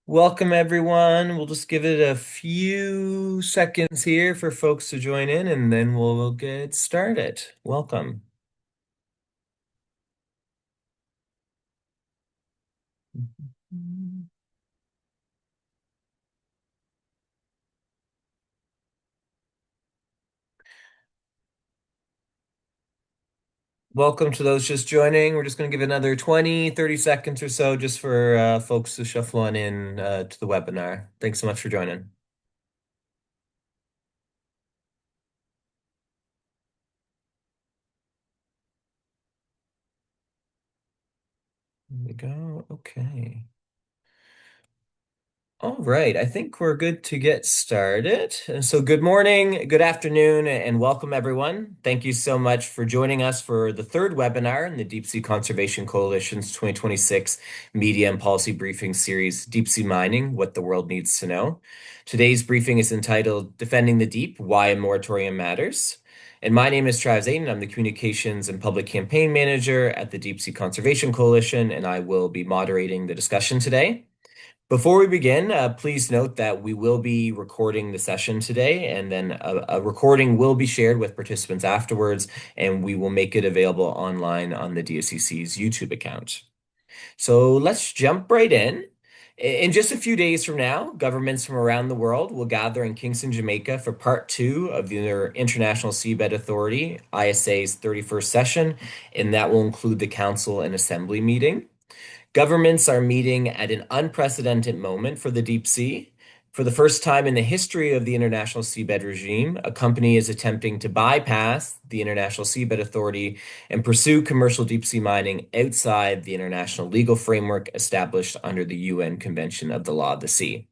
Welcome, everyone. We'll just give it a few seconds here for folks to join in, and then we'll get started. Welcome. Welcome to those just joining. We're just going to give it another 20, 30 seconds or so just for folks to shuffle on in to the webinar. Thanks so much for joining. There we go. Okay. All right, I think we're good to get started. And so, good morning, good afternoon, and welcome everyone. Thank you so much for joining us for the third webinar in the Deep Sea Conservation Coalition's 2026 Media and Policy Briefing Series, Deep Sea Mining, What the World Needs to Know. Today's briefing is entitled Defending the Deep, Why a Moratorium Matters. And my name is Travis Aiden. I'm the Communications and Public Campaign Manager at the Deep Sea Conservation Coalition, and I will be moderating the discussion today. Before we begin, please note that we will be recording the session today, and then a recording will be shared with participants afterwards, and we will make it available online on the DSCC's YouTube account. So let's jump right in. In just a few days from now, governments from around the world will gather in Kingston, Jamaica for part two of the International Seabed Authority, ISA's 31st session, and that will include the Council and Assembly meeting. Governments are meeting at an unprecedented moment for the deep sea. For the first time in the history of the International Seabed regime, a company is attempting to bypass the International Seabed Authority and pursue commercial deep sea mining outside the international legal framework established under the UN Convention of the Law of the Sea.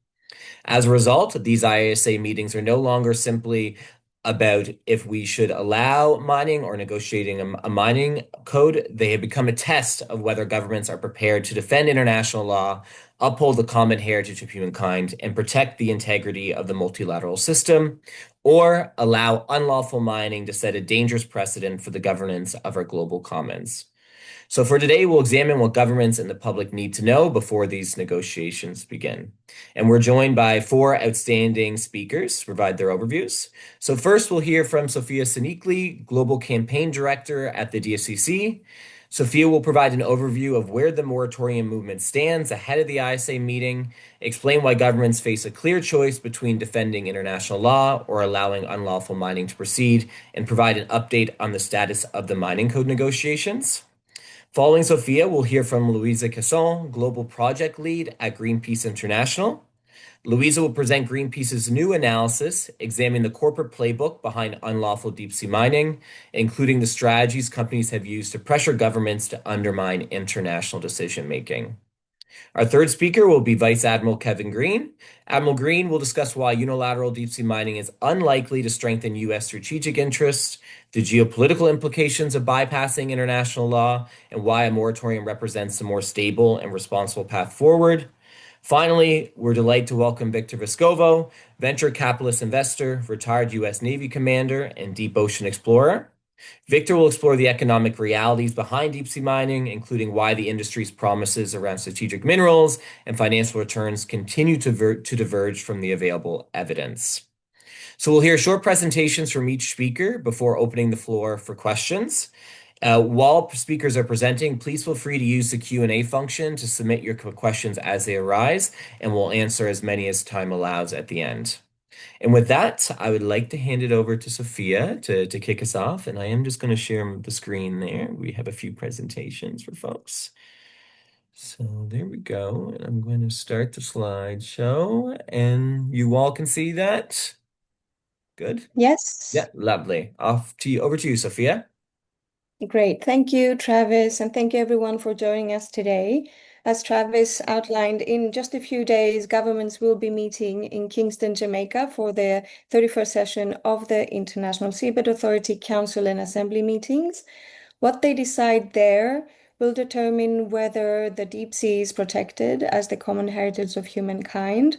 As a result, these ISA meetings are no longer simply about if we should allow mining or negotiating a mining code. They have become a test of whether governments are prepared to defend international law, uphold the common heritage of humankind, and protect the integrity of the multilateral system, or allow unlawful mining to set a dangerous precedent for the governance of our global commons. So for today, we'll examine what governments and the public need to know before these negotiations begin. And we're joined by four outstanding speakers to provide their overviews. So first, we'll hear from Sophia Sinikli, Global Campaign Director at the DSCC. Sophia will provide an overview of where the moratorium movement stands ahead of the ISA meeting, explain why governments face a clear choice between defending international law or allowing unlawful mining to proceed, and provide an update on the status of the mining code negotiations. Following Sophia, we'll hear from Louisa Casson, Global Project Lead at Greenpeace International. Louisa will present Greenpeace's new analysis, examining the corporate playbook behind unlawful deep sea mining, including the strategies companies have used to pressure governments to undermine international decision making. Our third speaker will be Vice Admiral Kevin Green. Admiral Green will discuss why unilateral deep sea mining is unlikely to strengthen U.S. strategic interests, the geopolitical implications of bypassing international law, and why a moratorium represents a more stable and responsible path forward. Finally, we're delighted to welcome Victor Vescovo, venture capitalist investor, retired U.S. Navy commander, and deep ocean explorer. Victor will explore the economic realities behind deep sea mining, including why the industry's promises around strategic minerals and financial returns continue to diverge from the available evidence. So we'll hear short presentations from each speaker before opening the floor for questions. While speakers are presenting, please feel free to use the Q&A function to submit your questions as they arise, and we'll answer as many as time allows at the end. And with that, I would like to hand it over to Sophia to kick us off. And I am just going to share the screen there. We have a few presentations for folks. So there we go. And I'm going to start the slideshow. And you all can see that? Good? Yeah, Yes, lovely. Over to you, Sophia. great. Thank you, Travis, and thank you everyone for joining us today. As Travis outlined, in just a few days, governments will be meeting in Kingston, Jamaica for the 31st session of the International Seabed Authority Council and Assembly meetings. What they decide there will determine whether the deep sea is protected as the common heritage of humankind,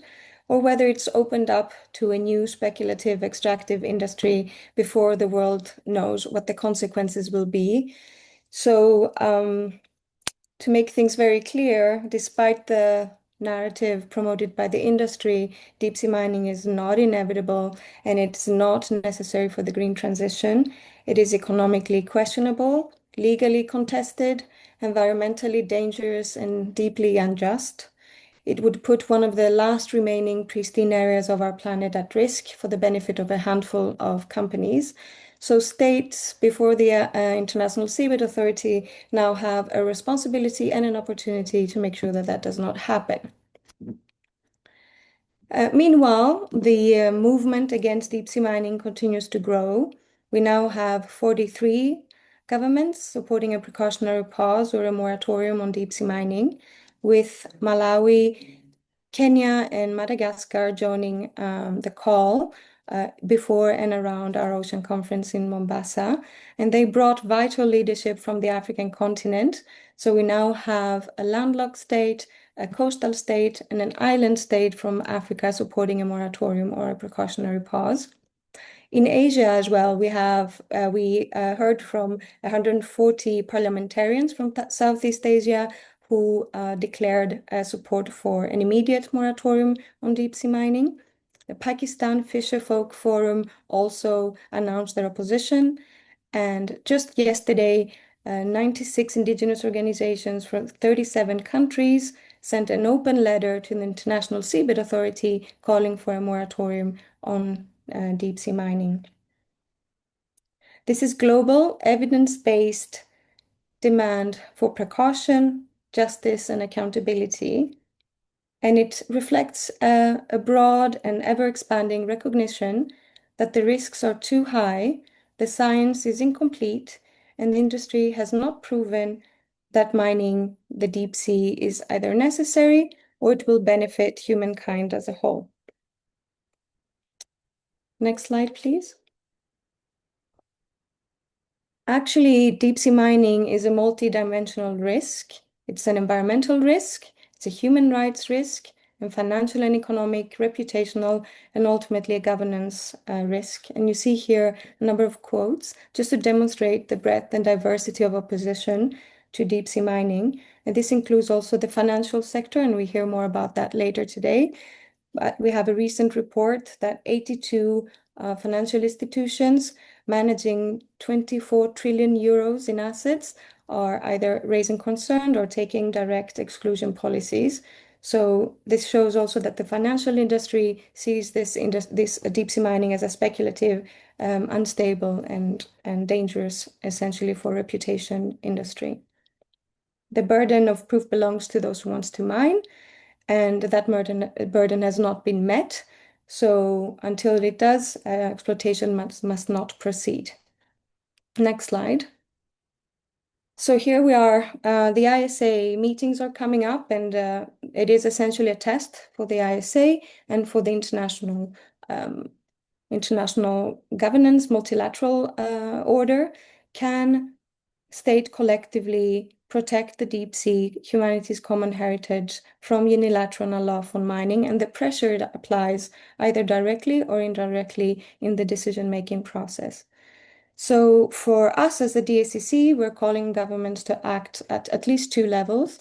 or whether it's opened up to a new speculative extractive industry before the world knows what the consequences will be. So, to make things very clear, despite the narrative promoted by the industry, deep sea mining is not inevitable and it's not necessary for the green transition. It is economically questionable, legally contested, environmentally dangerous, and deeply unjust. It would put one of the last remaining pristine areas of our planet at risk for the benefit of a handful of companies. So states before the International Seabed Authority now have a responsibility and an opportunity to make sure that that does not happen. Meanwhile, the movement against deep sea mining continues to grow. We now have 43 governments supporting a precautionary pause or a moratorium on deep sea mining, with Malawi, Kenya, and Madagascar joining the call before and around our ocean conference in Mombasa. And they brought vital leadership from the African continent. So we now have a landlocked state, a coastal state, and an island state from Africa supporting a moratorium or a precautionary pause. In Asia as well, we heard from 140 parliamentarians from Southeast Asia who declared support for an immediate moratorium on deep sea mining. The Pakistan Fisher Folk Forum also announced their opposition. And just yesterday, 96 indigenous organizations from 37 countries sent an open letter to the International Seabed Authority calling for a moratorium on deep sea mining. This is global, evidence-based demand for precaution, justice, and accountability. And it reflects a broad and ever-expanding recognition that the risks are too high, the science is incomplete, and the industry has not proven that mining the deep sea is either necessary or it will benefit humankind as a whole. Next slide, please. Actually, deep sea mining is a multi-dimensional risk. It's an environmental risk, it's a human rights risk, and financial and economic, reputational, and ultimately a governance risk. And you see here a number of quotes just to demonstrate the breadth and diversity of opposition to deep sea mining. And this includes also the financial sector, and we hear more about that later today. But we have a recent report that 82 financial institutions managing 24 trillion euros in assets are either raising concern or taking direct exclusion policies. So this shows also that the financial industry sees this deep sea mining as a speculative, unstable, and dangerous, essentially, for reputation industry. The burden of proof belongs to those who wants to mine, and that burden has not been met. So until it does, exploitation must not proceed. Next slide. So here we are. The ISA meetings are coming up, and it is essentially a test for the ISA and for the international governance, multilateral order. Can state collectively protect the deep sea, humanity's common heritage, from unilateral and unlawful mining, and the pressure it applies either directly or indirectly in the decision-making process. So for us as the DACC, we're calling governments to act at least two levels.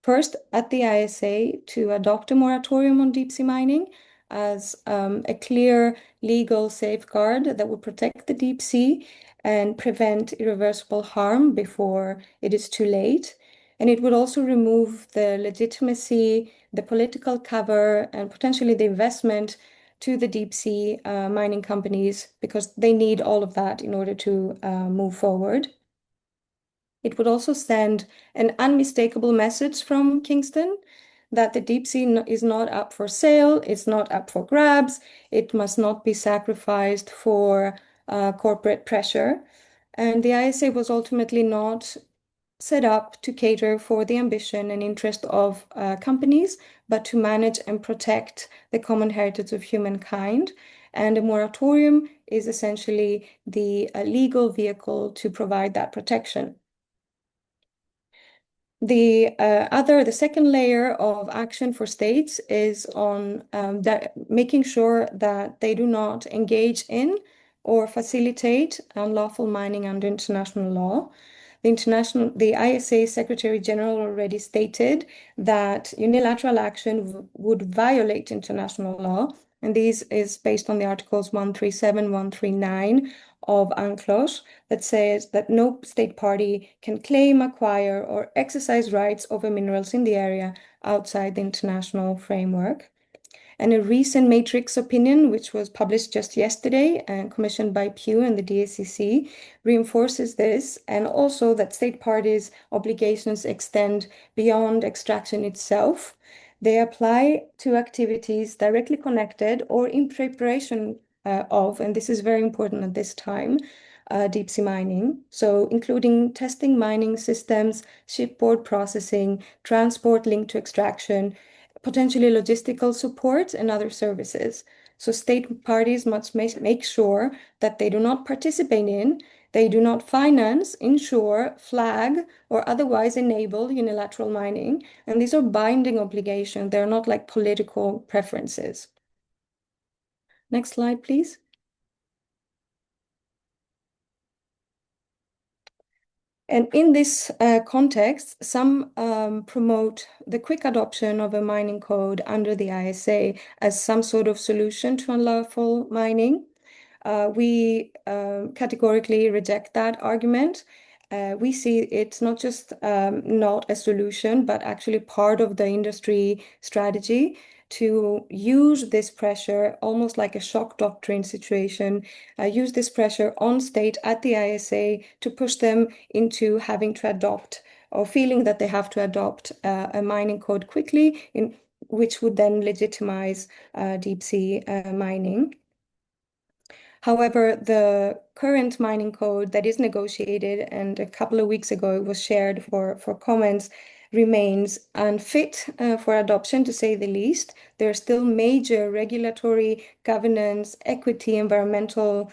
First, at the ISA, to adopt a moratorium on deep sea mining as a clear legal safeguard that will protect the deep sea and prevent irreversible harm before it is too late. And it would also remove the legitimacy, the political cover, and potentially the investment to the deep sea mining companies because they need all of that in order to move forward. It would also send an unmistakable message from Kingston that the deep sea is not up for sale, it's not up for grabs, it must not be sacrificed for corporate pressure. And the ISA was ultimately not set up to cater for the ambition and interest of companies, but to manage and protect the common heritage of humankind. And a moratorium is essentially the legal vehicle to provide that protection. The second layer of action for states is on making sure that they do not engage in or facilitate unlawful mining under international law. The ISA Secretary General already stated that unilateral action would violate international law, and this is based on the Articles 137, 139 of UNCLOS that says that no state party can claim, acquire, or exercise rights over minerals in the area outside the international framework. And a recent Matrix opinion, which was published just yesterday and commissioned by Pew and the DACC, reinforces this, and also that state parties' obligations extend beyond extraction itself. They apply to activities directly connected or in preparation of, and this is very important at this time, deep sea mining. So, including testing mining systems, shipboard processing, transport linked to extraction, potentially logistical support and other services. So state parties must make sure that they do not participate in, they do not finance, insure, flag, or otherwise enable unilateral mining. And these are binding obligations. They're not like political preferences. Next slide, please. And in this context, some promote the quick adoption of a mining code under the ISA as some sort of solution to unlawful mining. We categorically reject that argument. We see it's not just not a solution, but actually part of the industry strategy to use this pressure almost like a shock doctrine situation, use this pressure on state at the ISA to push them into having to adopt or feeling that they have to adopt a mining code quickly, which would then legitimize deep sea mining. However, the current mining code that is negotiated, and a couple of weeks ago it was shared for comments, remains unfit for adoption, to say the least. There are still major regulatory, governance, equity, environmental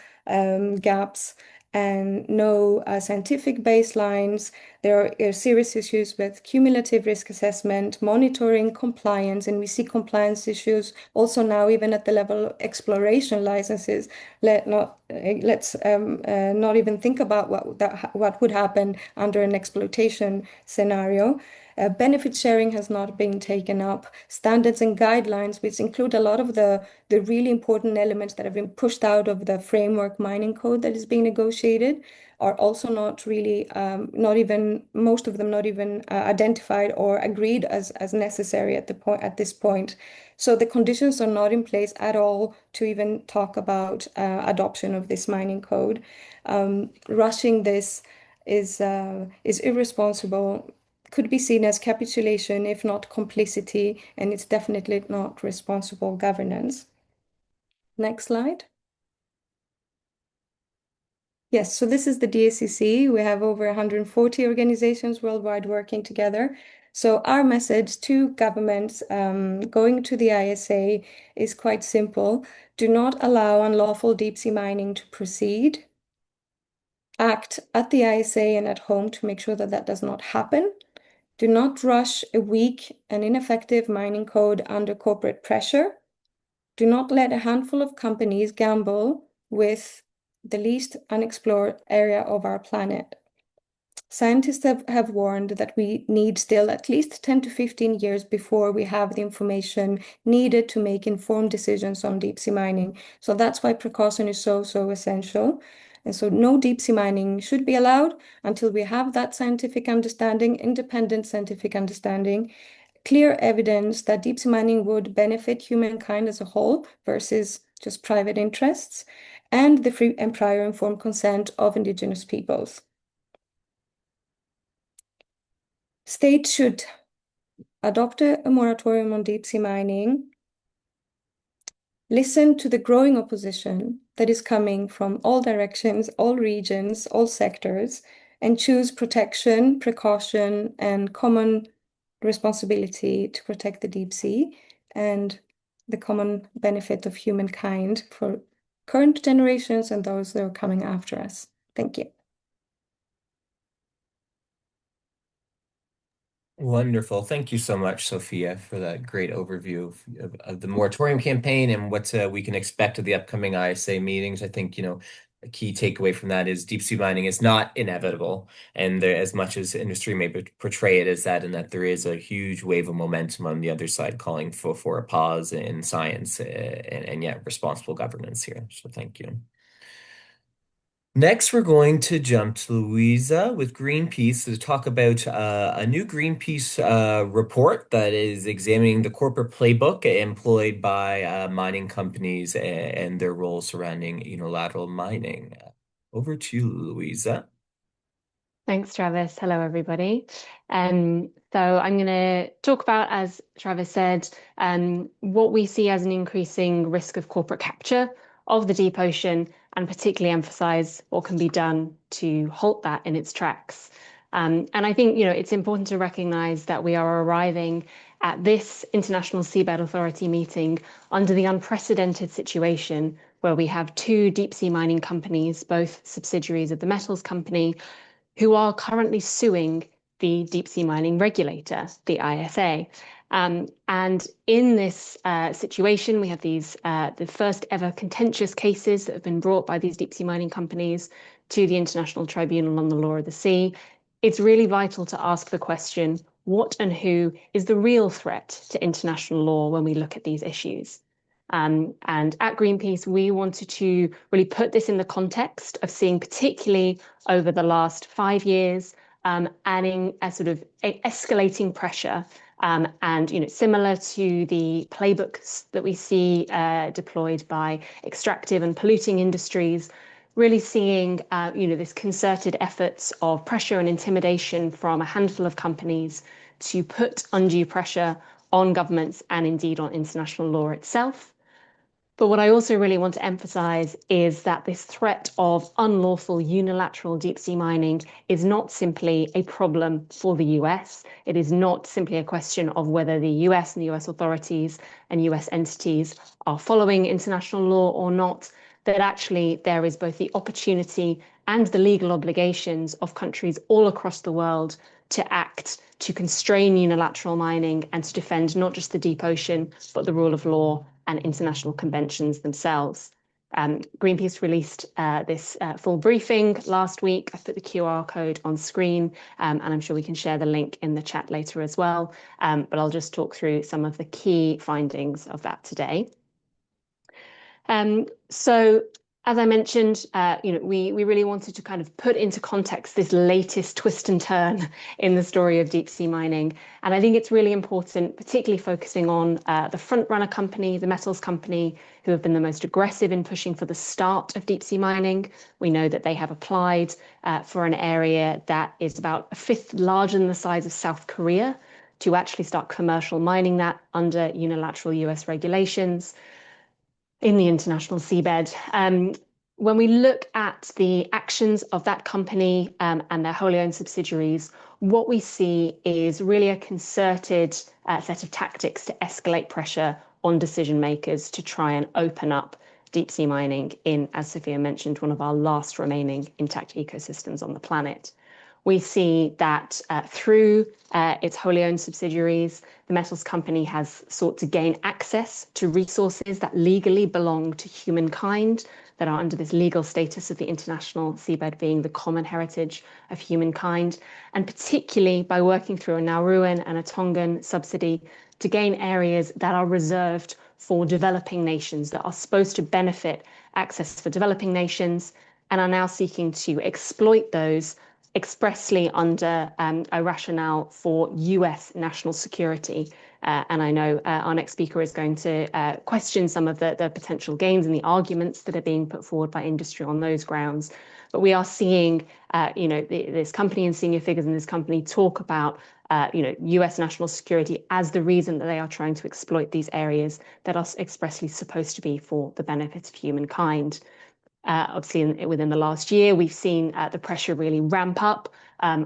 gaps, and no scientific baselines. There are serious issues with cumulative risk assessment, monitoring, compliance, and we see compliance issues also now, even at the level of exploration licenses. Let's not even think about what would happen under an exploitation scenario. Benefit sharing has not been taken up. Standards and guidelines, which include a lot of the really important elements that have been pushed out of the framework mining code that is being negotiated, are also not really, not even, most of them not even identified or agreed as necessary at this point. So the conditions are not in place at all to even talk about adoption of this mining code. Rushing this is irresponsible, could be seen as capitulation, if not complicity, and it's definitely not responsible governance. Next slide. Yes, so this is the DACC. We have over 140 organizations worldwide working together. So our message to governments going to the ISA is quite simple. Do not allow unlawful deep sea mining to proceed. Act at the ISA and at home to make sure that that does not happen. Do not rush a weak and ineffective mining code under corporate pressure. Do not let a handful of companies gamble with the least unexplored area of our planet. Scientists have warned that we need still at least 10 to 15 years before we have the information needed to make informed decisions on deep sea mining. So that's why precaution is so essential. And so no deep sea mining should be allowed until we have that scientific understanding, independent scientific understanding, clear evidence that deep sea mining would benefit humankind as a whole versus just private interests, and the free and prior informed consent of indigenous peoples. States should adopt a moratorium on deep sea mining, listen to the growing opposition that is coming from all directions, all regions, all sectors, and choose protection, precaution, and common responsibility to protect the deep sea and the common benefit of humankind for current generations and those that are coming after us. Thank you. Wonderful. Thank you so much, Sophia, for that great overview of the moratorium campaign and what we can expect of the upcoming ISA meetings. I think, key takeaway from that is deep sea mining is not inevitable. And there, as much as industry may portray it as that, and that there is a huge wave of momentum on the other side calling for a pause in science and yet responsible governance here. So thank you. Next, we're going to jump to Louisa with Greenpeace to talk about a new Greenpeace report that is examining the corporate playbook employed by mining companies and their role surrounding unilateral mining. Over to you, Louisa. Thanks, Travis. Hello, everybody. So I'm going to talk about, as Travis said, what we see as an increasing risk of corporate capture of the deep ocean, and particularly emphasize what can be done to halt that in its tracks. And I think, it's important to recognize that we are arriving at this International Seabed Authority meeting under the unprecedented situation where we have two deep sea mining companies, both subsidiaries of the metals company, who are currently suing the deep sea mining regulator, the ISA. And in this situation, we have the first ever contentious cases that have been brought by these deep sea mining companies to the International Tribunal on the Law of the Sea. It's really vital to ask the question, what and who is the real threat to international law when we look at these issues? And at Greenpeace, we wanted to really put this in the context of seeing, particularly over the last 5 years, adding a sort of escalating pressure, and similar to the playbooks that we see deployed by extractive and polluting industries, really seeing this concerted efforts of pressure and intimidation from a handful of companies to put undue pressure on governments and indeed on international law itself. But what I also really want to emphasize is that this threat of unlawful unilateral deep sea mining is not simply a problem for the US. It is not simply a question of whether the US and the US authorities and US entities are following international law or not, that actually there is both the opportunity and the legal obligations of countries all across the world to act to constrain unilateral mining and to defend not just the deep ocean, but the rule of law and international conventions themselves. Greenpeace released this full briefing last week. I've put the QR code on screen, and I'm sure we can share the link in the chat later as well. But I'll just talk through some of the key findings of that today. So as I mentioned, we really wanted to kind of put into context this latest twist and turn in the story of deep sea mining. And I think it's really important, particularly focusing on the front runner company, the metals company, who have been the most aggressive in pushing for the start of deep sea mining. We know that they have applied for an area that is about a fifth larger than the size of South Korea to actually start commercial mining that under unilateral US regulations in the international seabed. When we look at the actions of that company and their wholly owned subsidiaries, what we see is really a concerted set of tactics to escalate pressure on decision makers to try and open up deep sea mining in, as Sophia mentioned, one of our last remaining intact ecosystems on the planet. We see that through its wholly owned subsidiaries, the metals company has sought to gain access to resources that legally belong to humankind, that are under this legal status of the international seabed being the common heritage of humankind, and particularly by working through a Nauruan and a Tongan subsidy to gain areas that are reserved for developing nations, that are supposed to benefit access for developing nations, and are now seeking to exploit those expressly under a rationale for US national security. And I know our next speaker is going to question some of the potential gains and the arguments that are being put forward by industry on those grounds. But we are seeing, this company and senior figures in this company talk about, US national security as the reason that they are trying to exploit these areas that are expressly supposed to be for the benefit of humankind. Obviously, within the last year, we've seen the pressure really ramp up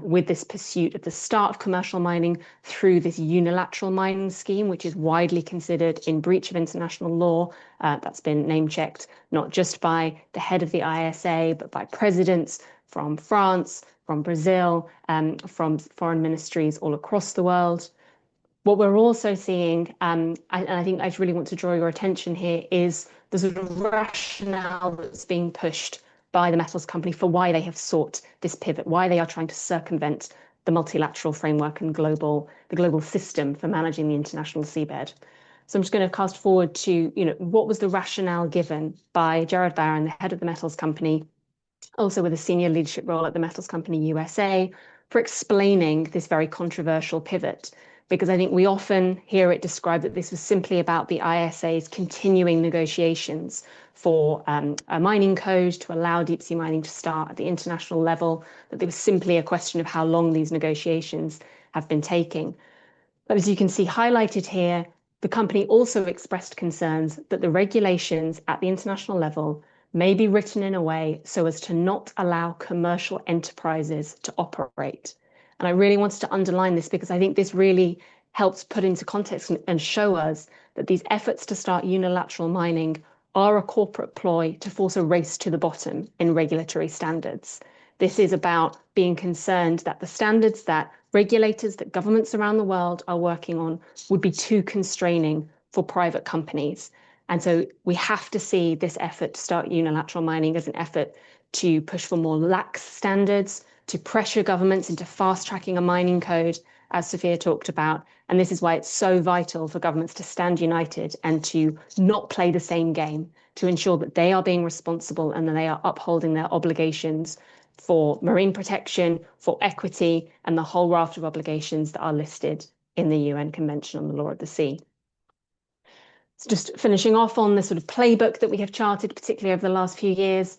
with this pursuit at the start of commercial mining through this unilateral mining scheme, which is widely considered in breach of international law. That's been name-checked not just by the head of the ISA, but by presidents from France, from Brazil, from foreign ministries all across the world. What we're also seeing, and I think I really want to draw your attention here, is the sort of rationale that's being pushed by the metals company for why they have sought this pivot, why they are trying to circumvent the multilateral framework and the global system for managing the international seabed. So I'm just going to cast forward to, what was the rationale given by Gerard Barron, the head of the metals company, also with a senior leadership role at the metals company USA, for explaining this very controversial pivot. Because I think we often hear it described that this was simply about the ISA's continuing negotiations for a mining code to allow deep sea mining to start at the international level, that there was simply a question of how long these negotiations have been taking. But as you can see highlighted here, the company also expressed concerns that the regulations at the international level may be written in a way so as to not allow commercial enterprises to operate. And I really wanted to underline this because I think this really helps put into context and show us that these efforts to start unilateral mining are a corporate ploy to force a race to the bottom in regulatory standards. This is about being concerned that the standards that regulators, that governments around the world are working on would be too constraining for private companies. And so we have to see this effort to start unilateral mining as an effort to push for more lax standards, to pressure governments into fast tracking a mining code, as Sophia talked about. And this is why it's so vital for governments to stand united and to not play the same game, to ensure that they are being responsible and that they are upholding their obligations for marine protection, for equity, and the whole raft of obligations that are listed in the UN Convention on the Law of the Sea. So just finishing off on the sort of playbook that we have charted, particularly over the last few years,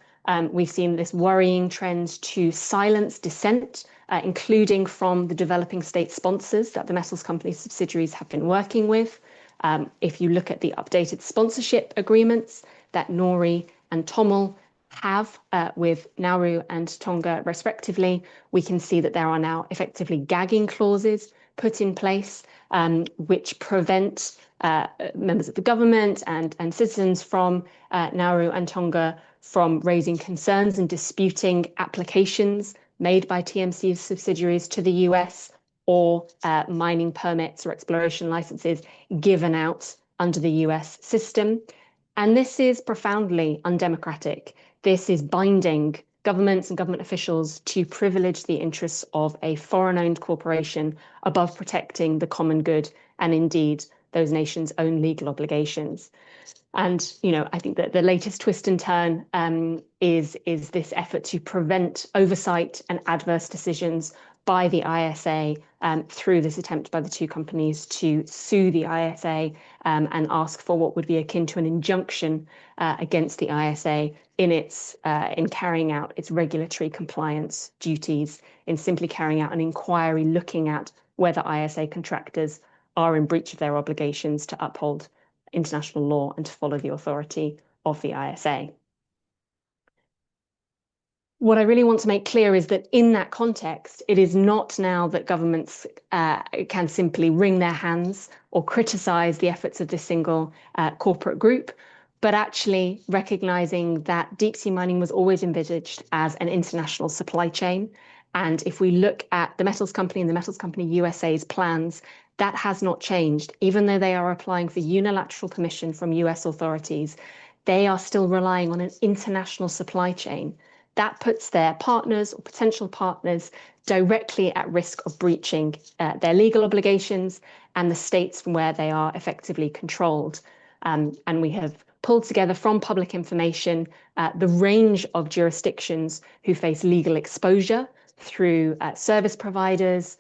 we've seen this worrying trend to silence dissent, including from the developing state sponsors that the metals company subsidiaries have been working with. If you look at the updated sponsorship agreements that NORI and TOML have with Nauru and Tonga respectively, we can see that there are now effectively gagging clauses put in place, which prevent members of the government and citizens from Nauru and Tonga from raising concerns and disputing applications made by TMC subsidiaries to the US or mining permits or exploration licenses given out under the US system. And this is profoundly undemocratic. This is binding governments and government officials to privilege the interests of a foreign-owned corporation above protecting the common good and indeed those nations' own legal obligations. And I think that the latest twist and turn is this effort to prevent oversight and adverse decisions by the ISA through this attempt by the two companies to sue the ISA and ask for what would be akin to an injunction against the ISA in carrying out its regulatory compliance duties, in simply carrying out an inquiry looking at whether ISA contractors are in breach of their obligations to uphold international law and to follow the authority of the ISA. What I really want to make clear is that in that context, it is not now that governments can simply wring their hands or criticize the efforts of this single corporate group, but actually recognizing that deep sea mining was always envisaged as an international supply chain. And if we look at the metals company and the metals company USA's plans, that has not changed. Even though they are applying for unilateral permission from US authorities, they are still relying on an international supply chain. That puts their partners or potential partners directly at risk of breaching their legal obligations and the states from where they are effectively controlled. And we have pulled together from public information the range of jurisdictions who face legal exposure through service providers,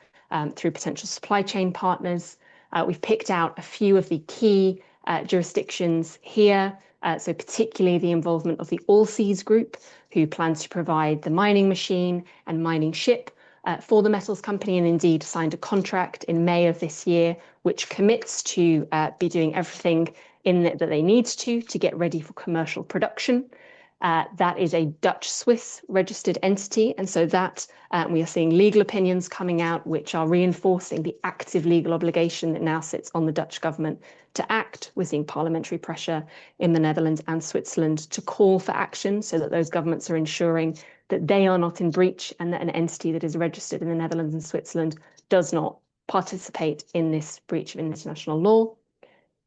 through potential supply chain partners. We've picked out a few of the key jurisdictions here, so particularly the involvement of the All Seas Group, who plans to provide the mining machine and mining ship for the metals company, and indeed signed a contract in May of this year, which commits to be doing everything that they need to get ready for commercial production. That is a Dutch-Swiss registered entity, and so that we are seeing legal opinions coming out which are reinforcing the active legal obligation that now sits on the Dutch government to act. We're seeing parliamentary pressure in the Netherlands and Switzerland to call for action so that those governments are ensuring that they are not in breach and that an entity that is registered in the Netherlands and Switzerland does not participate in this breach of international law.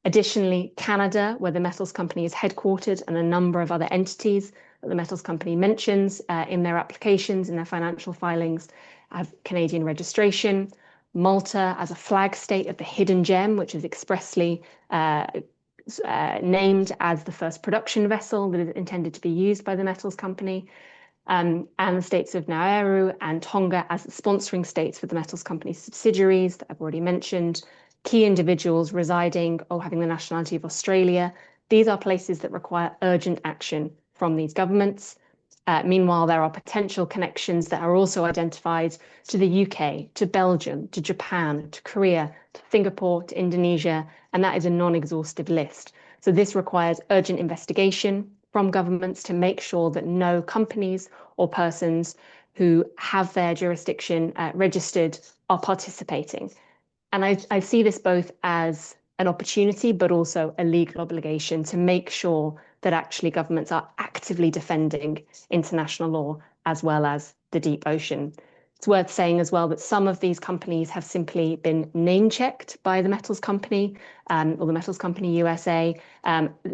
Additionally, Canada, where the metals company is headquartered, and a number of other entities that the metals company mentions in their applications, in their financial filings, have Canadian registration. Malta as a flag state of the Hidden Gem, which is expressly named as the first production vessel that is intended to be used by the metals company. And the states of Nauru and Tonga as the sponsoring states for the metals company's subsidiaries that I've already mentioned. Key individuals residing or having the nationality of Australia. These are places that require urgent action from these governments. Meanwhile, there are potential connections that are also identified to the UK, to Belgium, to Japan, to Korea, to Singapore, to Indonesia, and that is a non-exhaustive list. So this requires urgent investigation from governments to make sure that no companies or persons who have their jurisdiction registered are participating. And I see this both as an opportunity, but also a legal obligation to make sure that actually governments are actively defending international law as well as the deep ocean. It's worth saying as well that some of these companies have simply been name checked by the metals company or the metals company USA.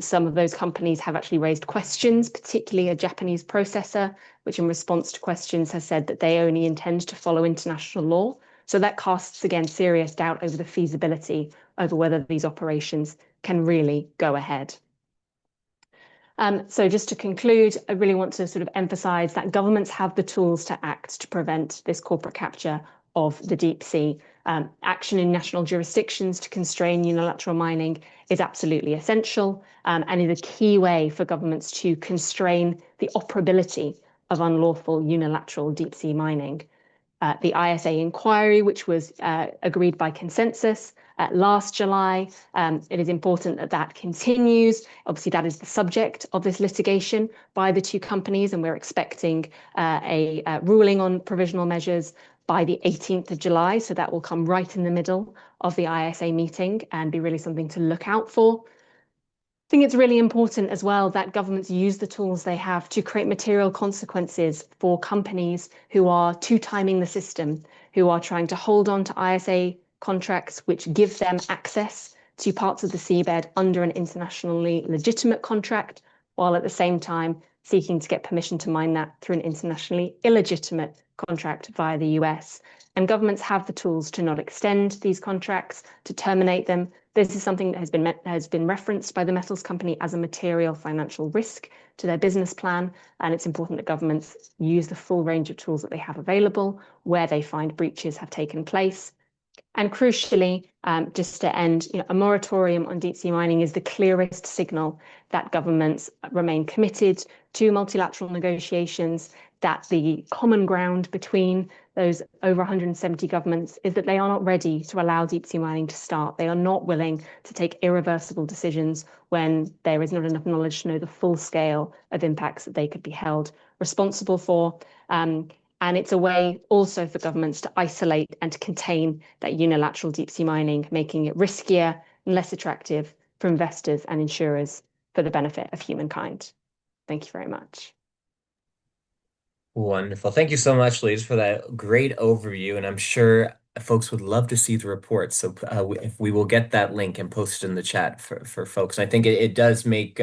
Some of those companies have actually raised questions, particularly a Japanese processor, which in response to questions has said that they only intend to follow international law. So that casts, again, serious doubt over the feasibility over whether these operations can really go ahead. So just to conclude, I really want to sort of emphasize that governments have the tools to act to prevent this corporate capture of the deep sea. Action in national jurisdictions to constrain unilateral mining is absolutely essential and is a key way for governments to constrain the operability of unlawful unilateral deep sea mining. The ISA inquiry, which was agreed by consensus last July. It is important that that continues. Obviously, that is the subject of this litigation by the two companies, and we're expecting a ruling on provisional measures by the 18th of July. So that will come right in the middle of the ISA meeting and be really something to look out for. I think it's really important as well that governments use the tools they have to create material consequences for companies who are two-timing the system, who are trying to hold on to ISA contracts which give them access to parts of the seabed under an internationally legitimate contract, while at the same time seeking to get permission to mine that through an internationally illegitimate contract via the US. And governments have the tools to not extend these contracts, to terminate them. This is something that has been referenced by the metals company as a material financial risk to their business plan. And it's important that governments use the full range of tools that they have available where they find breaches have taken place. And crucially, just to end, a moratorium on deep sea mining is the clearest signal that governments remain committed to multilateral negotiations, that the common ground between those over 170 governments is that they are not ready to allow deep sea mining to start. They are not willing to take irreversible decisions when there is not enough knowledge to know the full scale of impacts that they could be held responsible for. And it's a way also for governments to isolate and to contain that unilateral deep sea mining, making it riskier and less attractive for investors and insurers for the benefit of humankind. Thank you very much. Wonderful. Thank you so much, Lise, for that great overview. And I'm sure folks would love to see the report. So if we will get that link and post it in the chat for folks. And I think it does make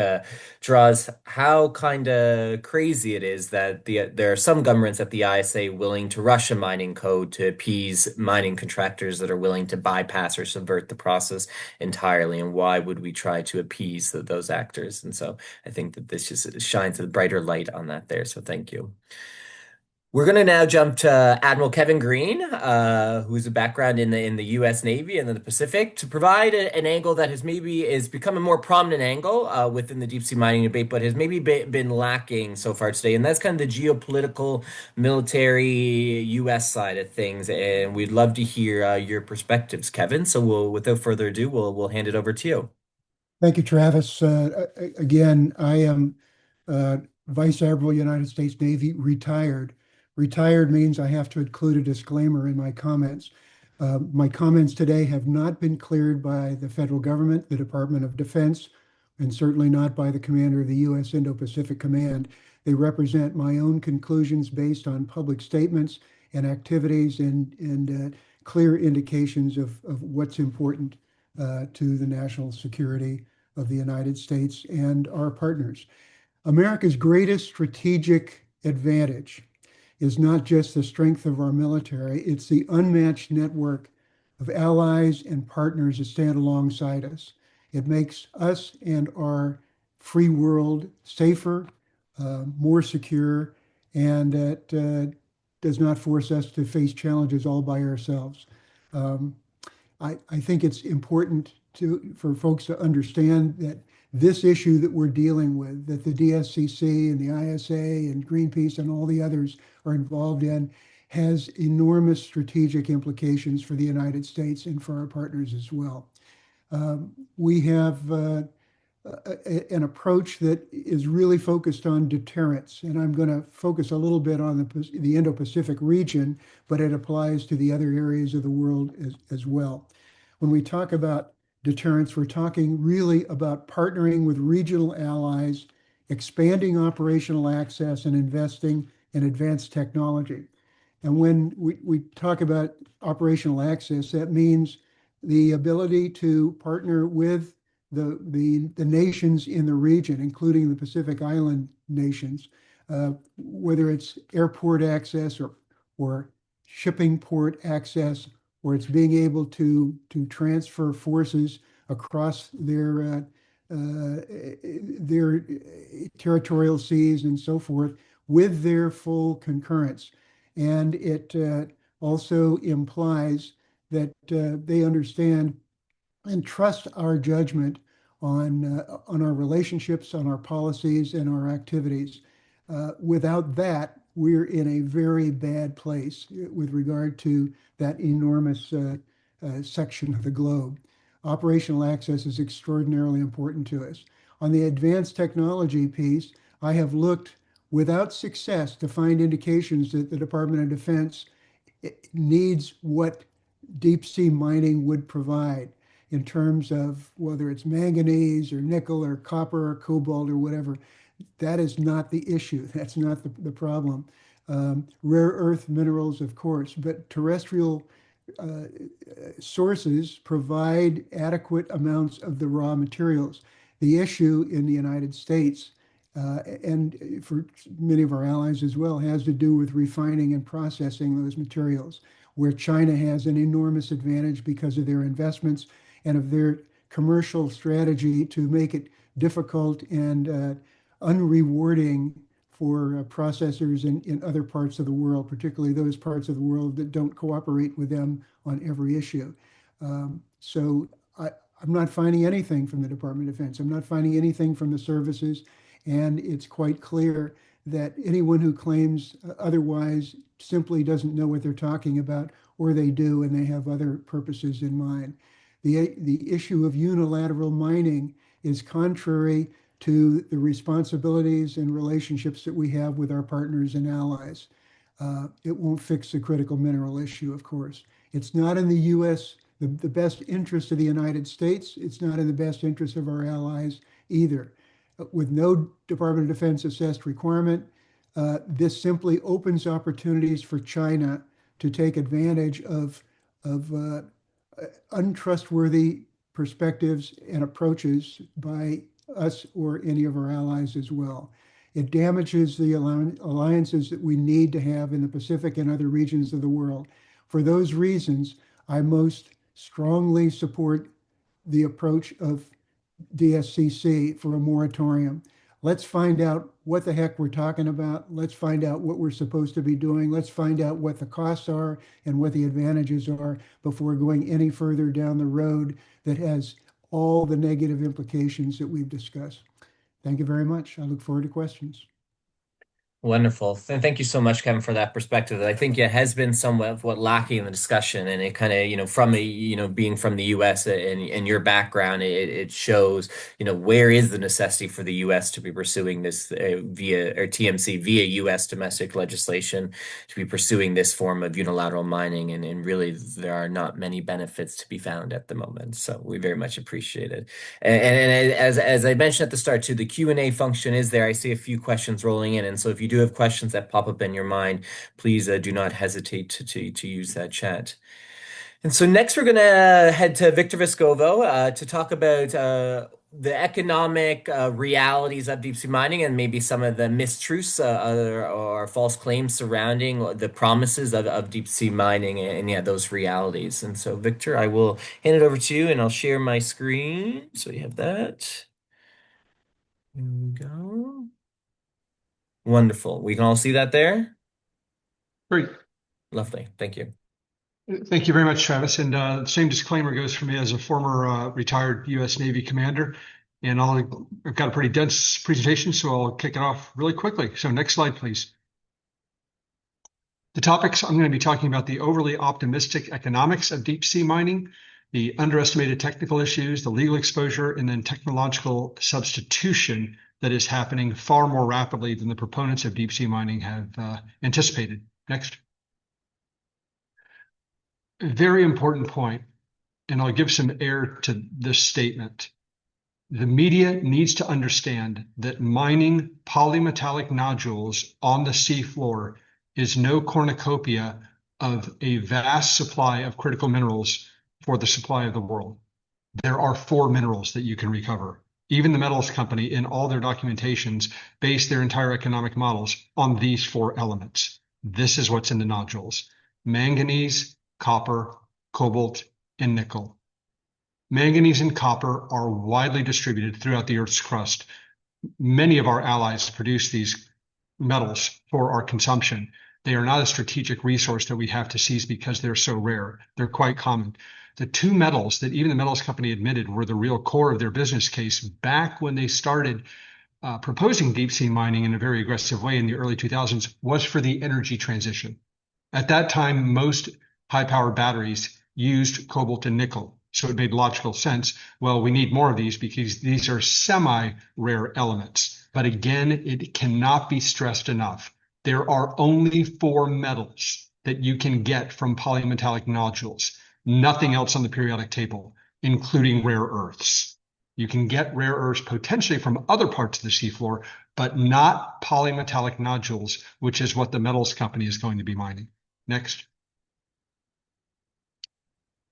draws how kind of crazy it is that there are some governments at the ISA willing to rush a mining code to appease mining contractors that are willing to bypass or subvert the process entirely. And why would we try to appease those actors? And so I think that this just shines a brighter light on that there. So thank you. We're going to now jump to Admiral Kevin Green, who's a background in the U.S. Navy and in the Pacific, to provide an angle that has become a more prominent angle within the deep sea mining debate, but has maybe been lacking so far today. And that's kind of the geopolitical, military U.S. side of things. And we'd love to hear your perspectives, Kevin. So without further ado, we'll hand it over to you. Thank you, Travis. Again, I am Vice Admiral, United States Navy, retired. Retired means I have to include a disclaimer in my comments. My comments today have not been cleared by the federal government, the Department of Defense, and certainly not by the commander of the U.S. Indo-Pacific Command. They represent my own conclusions based on public statements and activities and clear indications of what's important to the national security of the United States and our partners. America's greatest strategic advantage is not just the strength of our military, it's the unmatched network of allies and partners that stand alongside us. It makes us and our free world safer, more secure, and it does not force us to face challenges all by ourselves. Um, I think it's important for folks to understand that this issue that we're dealing with, that the DSCC and the ISA and Greenpeace and all the others are involved in, has enormous strategic implications for the United States and for our partners as well. We have an approach that is really focused on deterrence. And I'm going to focus a little bit on the Indo-Pacific region, but it applies to the other areas of the world as well. When we talk about deterrence, we're talking really about partnering with regional allies, expanding operational access, and investing in advanced technology. And when we talk about operational access, that means the ability to partner with the nations in the region, including the Pacific Island nations, whether it's airport access or shipping port access, or it's being able to transfer forces across their territorial seas and so forth with their full concurrence. And it also implies that they understand and trust our judgment on our relationships, on our policies, and our activities. Without that, we're in a very bad place with regard to that enormous section of the globe. Operational access is extraordinarily important to us. On the advanced technology piece, I have looked without success to find indications that the Department of Defense needs what deep sea mining would provide in terms of whether it's manganese or nickel or copper or cobalt or whatever. That is not the issue. That's not the problem. Rare earth minerals, of course, but terrestrial uh, sources provide adequate amounts of the raw materials. The issue in the United States and for many of our allies as well has to do with refining and processing those materials, where China has an enormous advantage because of their investments and of their commercial strategy to make it difficult and unrewarding for processors in other parts of the world, particularly those parts of the world that don't cooperate with them on every issue. So I'm not finding anything from the Department of Defense. I'm not finding anything from the services. And it's quite clear that anyone who claims otherwise simply doesn't know what they're talking about, or they do, and they have other purposes in mind. The issue of unilateral mining is contrary to the responsibilities and relationships that we have with our partners and allies. It won't fix the critical mineral issue, of course. It's not in the U.S., the best interest of the United States. It's not in the best interest of our allies either. With no Department of Defense assessed requirement, this simply opens opportunities for China to take advantage of untrustworthy perspectives and approaches by us or any of our allies as well. It damages the alliances that we need to have in the Pacific and other regions of the world. For those reasons, I most strongly support the approach of DSCC for a moratorium. Let's find out what the heck we're talking about. Let's find out what we're supposed to be doing. Let's find out what the costs are and what the advantages are before going any further down the road that has all the negative implications that we've discussed. Thank you very much. I look forward to questions. Wonderful. And thank you so much, Kevin, for that perspective. I think it has been somewhat of what lacking in the discussion. And it kind of, from being from the US and your background, it shows, where is the necessity for the US to be pursuing this via or TMC via US domestic legislation to be pursuing this form of unilateral mining. And really, there are not many benefits to be found at the moment. So we very much appreciate it. And as I mentioned at the start too, the Q&A function is there. I see a few questions rolling in. And so if you do have questions that pop up in your mind, please do not hesitate to use that chat. And so next we're going to head to Victor Vescovo to talk about the economic realities of deep sea mining and maybe some of the mistruths or false claims surrounding the promises of deep sea mining and yeah, those realities. And so, Victor, I will hand it over to you and I'll share my screen. So you have that. Here we go. Wonderful. We can all see that there. Great. Lovely. Thank you. Thank you very much, Travis. And the same disclaimer goes for me as a former retired U.S. Navy commander. And I've got a pretty dense presentation, so I'll kick it off really quickly. So next slide, please. The topics I'm going to be talking about: the overly optimistic economics of deep sea mining, the underestimated technical issues, the legal exposure, and then technological substitution that is happening far more rapidly than the proponents of deep sea mining have anticipated. Next. Very important point, and I'll give some air to this statement. The media needs to understand that mining polymetallic nodules on the seafloor is no cornucopia of a vast supply of critical minerals for the supply of the world. There are 4 minerals that you can recover. Even the metals company, in all their documentations, base their entire economic models on these 4 elements. This is what's in the nodules: manganese, copper, cobalt, and nickel. Manganese and copper are widely distributed throughout the Earth's crust. Many of our allies produce these metals for our consumption. They are not a strategic resource that we have to seize because they're so rare. They're quite common. The 2 metals that even the metals company admitted were the real core of their business case back when they started proposing deep sea mining in a very aggressive way in the early 2000s was for the energy transition. At that time, most high-powered batteries used cobalt and nickel. So it made logical sense. Well, we need more of these because these are semi-rare elements. But again, it cannot be stressed enough. There are only 4 metals that you can get from polymetallic nodules. Nothing else on the periodic table, including rare earths. You can get rare earths potentially from other parts of the seafloor, but not polymetallic nodules, which is what the metals company is going to be mining. Next.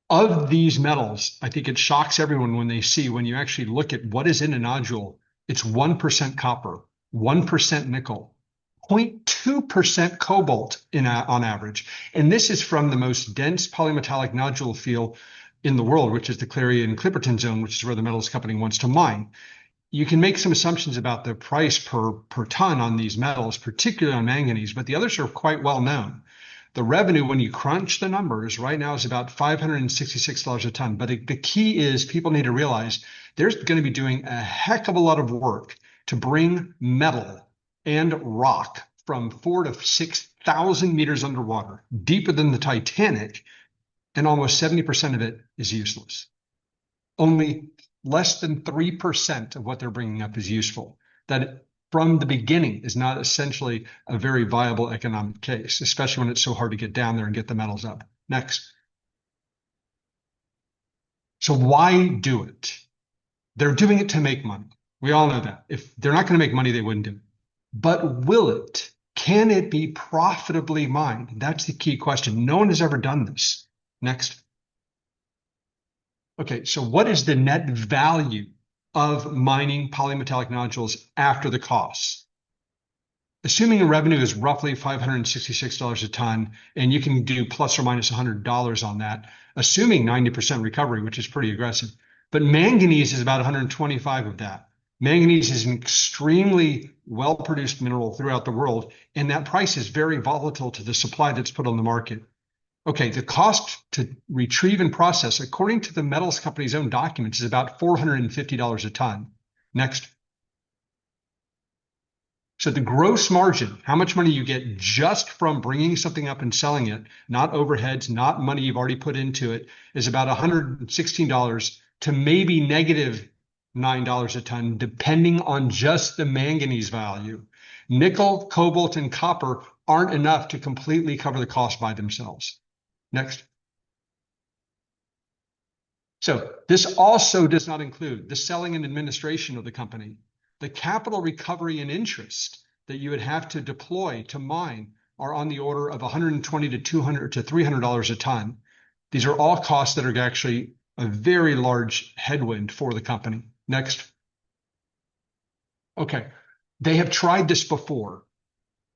Of these metals, I think it shocks everyone when they see, when you actually look at what is in a nodule, it's 1% copper, 1% nickel, 0.2% cobalt on average. And this is from the most dense polymetallic nodule field in the world, which is the Clarion-Clipperton zone, which is where the metals company wants to mine. You can make some assumptions about the price per ton on these metals, particularly on manganese, but the others are quite well known. The revenue, when you crunch the numbers, right now is about $566 a ton. But the key is people need to realize there's going to be doing a heck of a lot of work to bring metal and rock from 4,000 to 6,000 meters underwater, deeper than the Titanic, and almost 70% of it is useless. Only less than 3% of what they're bringing up is useful. That from the beginning is not essentially a very viable economic case, especially when it's so hard to get down there and get the metals up. Next. So why do it? They're doing it to make money. We all know that. If they're not going to make money, they wouldn't do it. But will it? Can it be profitably mined? That's the key question. No one has ever done this. Next. Okay, so what is the net value of mining polymetallic nodules after the costs? Assuming a revenue is roughly $566 a ton, and you can do plus or minus $100 on that, assuming 90% recovery, which is pretty aggressive. But manganese is about 125 of that. Manganese is an extremely well-produced mineral throughout the world, and that price is very volatile to the supply that's put on the market. Okay, the cost to retrieve and process, according to the metals company's own documents, is about $450 a ton. Next. So the gross margin, how much money you get just from bringing something up and selling it, not overheads, not money you've already put into it, is about $116 to maybe negative $9 a ton, depending on just the manganese value. Nickel, cobalt, and copper aren't enough to completely cover the cost by themselves. Next. So this also does not include the selling and administration of the company. The capital recovery and interest that you would have to deploy to mine are on the order of $120 to $200 to $300 a ton. These are all costs that are actually a very large headwind for the company. Next. Okay. They have tried this before.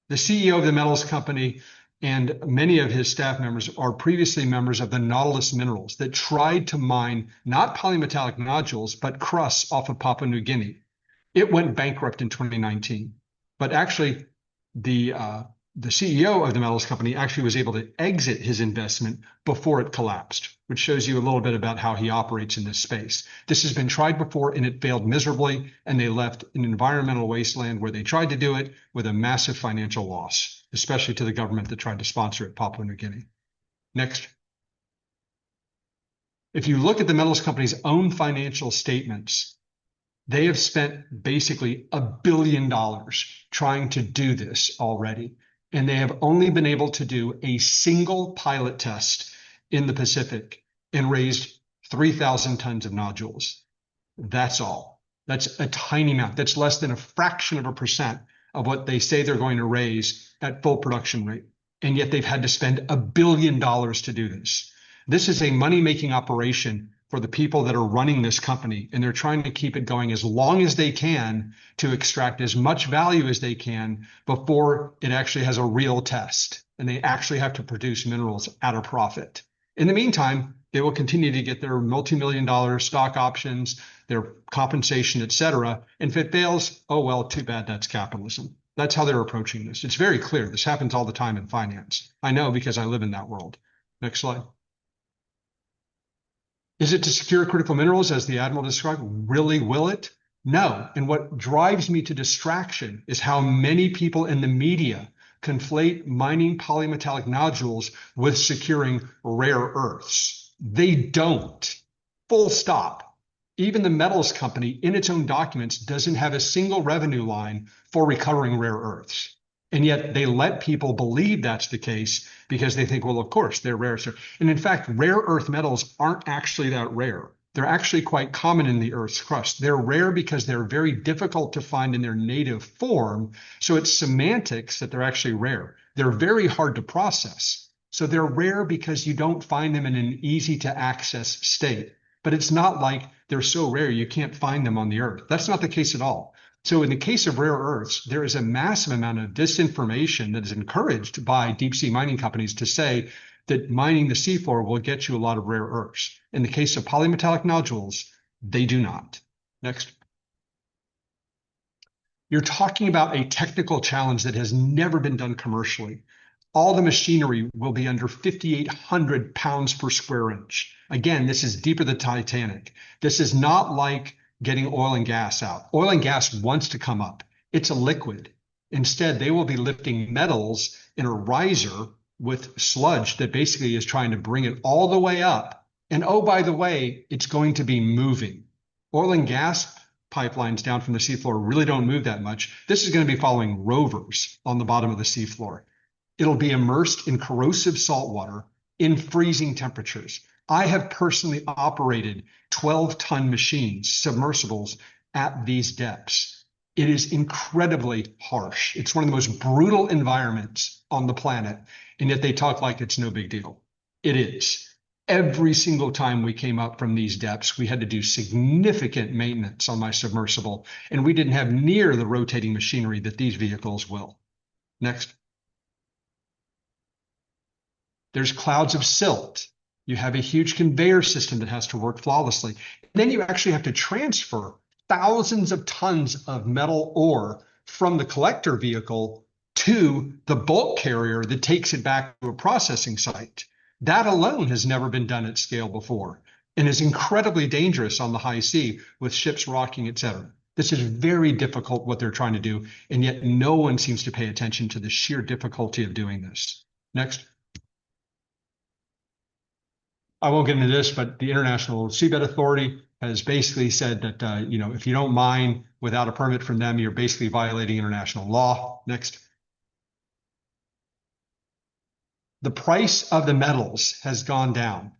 The CEO of the metals company and many of his staff members are previously members of the Nautilus Minerals that tried to mine not polymetallic nodules, but crusts off of Papua New Guinea. It went bankrupt in 2019. But actually, the CEO of the metals company actually was able to exit his investment before it collapsed, which shows you a little bit about how he operates in this space. This has been tried before and it failed miserably, and they left an environmental wasteland where they tried to do it with a massive financial loss, especially to the government that tried to sponsor it, Papua New Guinea. Next. If you look at the metals company's own financial statements, they have spent basically $1 billion trying to do this already, and they have only been able to do a single pilot test in the Pacific and raised 3,000 tons of nodules. That's all. That's a tiny amount. That's less than a fraction of a percent of what they say they're going to raise at full production rate. And yet they've had to spend $1 billion to do this. This is a money-making operation for the people that are running this company, and they're trying to keep it going as long as they can to extract as much value as they can before it actually has a real test, and they actually have to produce minerals at a profit. In the meantime, they will continue to get their multi-million-dollar stock options, their compensation, et cetera. And if it fails, oh, well, too bad, that's capitalism. That's how they're approaching this. It's very clear. This happens all the time in finance. I know because I live in that world. Next slide. Is it to secure critical minerals, as the Admiral described? Really, will it? No. And what drives me to distraction is how many people in the media conflate mining polymetallic nodules with securing rare earths. They don't. Full stop. Even the metals company in its own documents doesn't have a single revenue line for recovering rare earths. And yet they let people believe that's the case because they think, well, of course, they're rare. And in fact, rare earth metals aren't actually that rare. They're actually quite common in the Earth's crust. They're rare because they're very difficult to find in their native form. So it's semantics that they're actually rare. They're very hard to process. So they're rare because you don't find them in an easy to access state. But it's not like they're so rare you can't find them on the Earth. That's not the case at all. So in the case of rare earths, there is a massive amount of disinformation that is encouraged by deep sea mining companies to say that mining the seafloor will get you a lot of rare earths. In the case of polymetallic nodules, they do not. Next. You're talking about a technical challenge that has never been done commercially. All the machinery will be under 5,800 pounds per square inch. Again, this is deeper than Titanic. This is not like getting oil and gas out. Oil and gas wants to come up. It's a liquid. Instead, they will be lifting metals in a riser with sludge that basically is trying to bring it all the way up. And oh, by the way, it's going to be moving. Oil and gas pipelines down from the seafloor really don't move that much. This is going to be following rovers on the bottom of the seafloor. It'll be immersed in corrosive salt water in freezing temperatures. I have personally operated 12-ton machines, submersibles, at these depths. It is incredibly harsh. It's one of the most brutal environments on the planet, and yet they talk like it's no big deal. It is. Every single time we came up from these depths, we had to do significant maintenance on my submersible, and we didn't have near the rotating machinery that these vehicles will. Next. There's clouds of silt. You have a huge conveyor system that has to work flawlessly. Then you actually have to transfer thousands of tons of metal ore from the collector vehicle to the bulk carrier that takes it back to a processing site. That alone has never been done at scale before and is incredibly dangerous on the high sea with ships rocking, et cetera. This is very difficult what they're trying to do, and yet no one seems to pay attention to the sheer difficulty of doing this. Next. I won't get into this, but the International Seabed Authority has basically said that, if you don't mine without a permit from them, you're basically violating international law. Next. The price of the metals has gone down.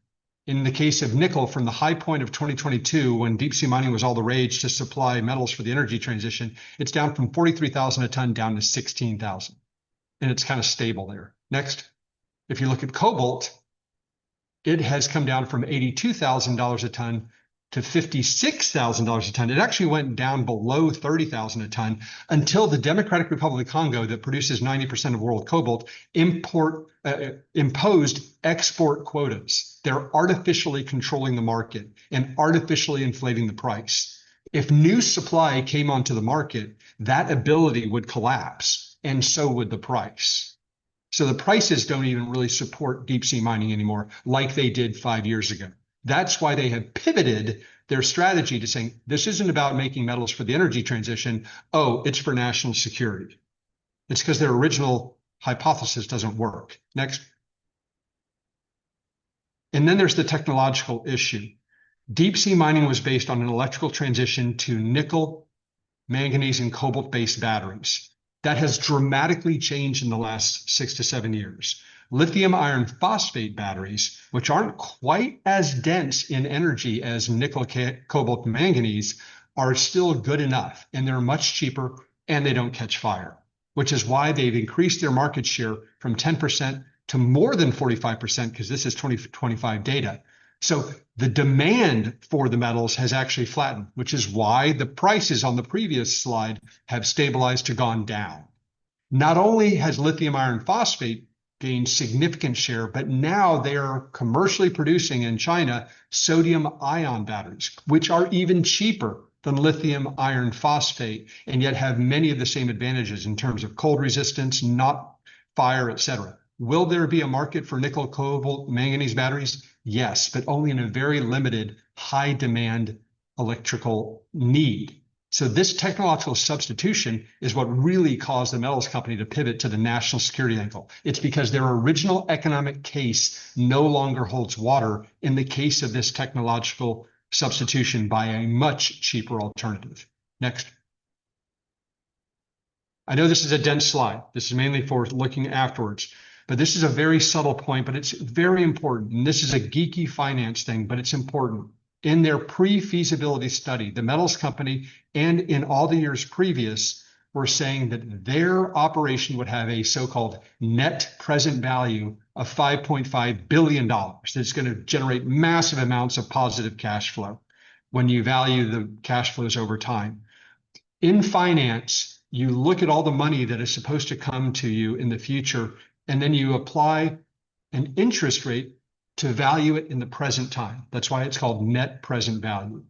In the case of nickel, from the high point of 2022, when deep sea mining was all the rage to supply metals for the energy transition, it's down from 43,000 a ton down to 16,000. And it's kind of stable there. Next. If you look at cobalt, it has come down from $82,000 a ton to $56,000 a ton. It actually went down below 30,000 a ton until the Democratic Republic of Congo, that produces 90% of world cobalt, imposed export quotas. They're artificially controlling the market and artificially inflating the price. If new supply came onto the market, that ability would collapse, and so would the price. So the prices don't even really support deep sea mining anymore like they did 5 years ago. That's why they have pivoted their strategy to saying, this isn't about making metals for the energy transition. Oh, it's for national security. It's because their original hypothesis doesn't work. Next. And then there's the technological issue. Deep sea mining was based on an electrical transition to nickel, manganese, and cobalt-based batteries. That has dramatically changed in the last 6 to 7 years. Lithium iron phosphate batteries, which aren't quite as dense in energy as nickel, cobalt, and manganese, are still good enough, and they're much cheaper, and they don't catch fire, which is why they've increased their market share from 10% to more than 45%, because this is 2025 data. So the demand for the metals has actually flattened, which is why the prices on the previous slide have stabilized to gone down. Not only has lithium iron phosphate gained significant share, but now they are commercially producing in China sodium ion batteries, which are even cheaper than lithium iron phosphate, and yet have many of the same advantages in terms of cold resistance, not fire, etc. Will there be a market for nickel, cobalt, manganese batteries? Yes, but only in a very limited, high demand electrical need. So this technological substitution is what really caused the metals company to pivot to the national security angle. It's because their original economic case no longer holds water in the case of this technological substitution by a much cheaper alternative. Next. I know this is a dense slide. This is mainly for looking afterwards, but this is a very subtle point, but it's very important. And this is a geeky finance thing, but it's important. In their pre-feasibility study, the metals company, and in all the years previous, were saying that their operation would have a so-called net present value of $5.5 billion. That's going to generate massive amounts of positive cash flow when you value the cash flows over time. In finance, you look at all the money that is supposed to come to you in the future, and then you apply an interest rate to value it in the present time. That's why it's called net present value.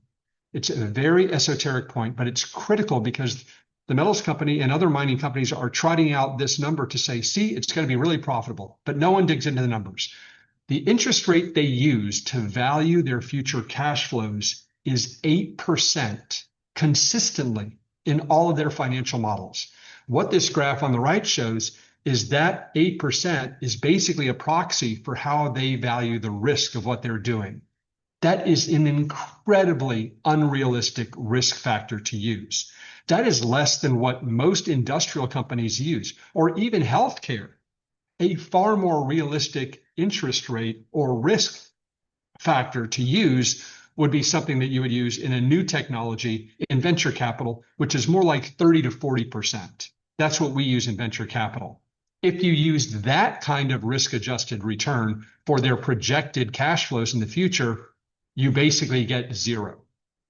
It's a very esoteric point, but it's critical because the metals company and other mining companies are trotting out this number to say, see, it's going to be really profitable, but no one digs into the numbers. The interest rate they use to value their future cash flows is 8% consistently in all of their financial models. What this graph on the right shows is that 8% is basically a proxy for how they value the risk of what they're doing. That is an incredibly unrealistic risk factor to use. That is less than what most industrial companies use, or even healthcare. A far more realistic interest rate or risk factor to use would be something that you would use in a new technology in venture capital, which is more like 30 to 40%. That's what we use in venture capital. If you use that kind of risk-adjusted return for their projected cash flows in the future, you basically get zero.